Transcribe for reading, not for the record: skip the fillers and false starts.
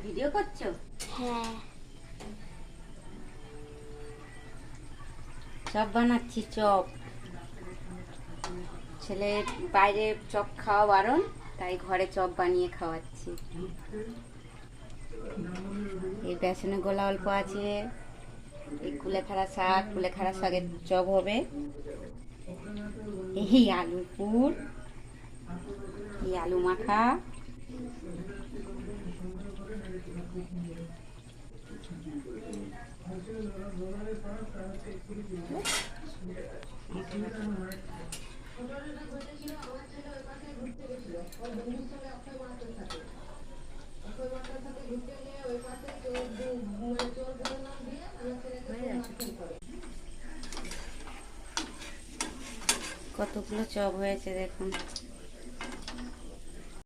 Video করছো? হ্যাঁ। Chop বানাচ্ছি, চপ। ছেলে বাইরে চপ খাওয়া বারণ, তাই ঘরে চপ বানিয়ে খাওয়াচ্ছি। এই বেসনের গোলা অল্প আছে, এই কুলেখাড়া শাকের চপ হবে, এই আলু পুর, এই আলু মাখা, কতগুলো চপ হয়েছে দেখুন।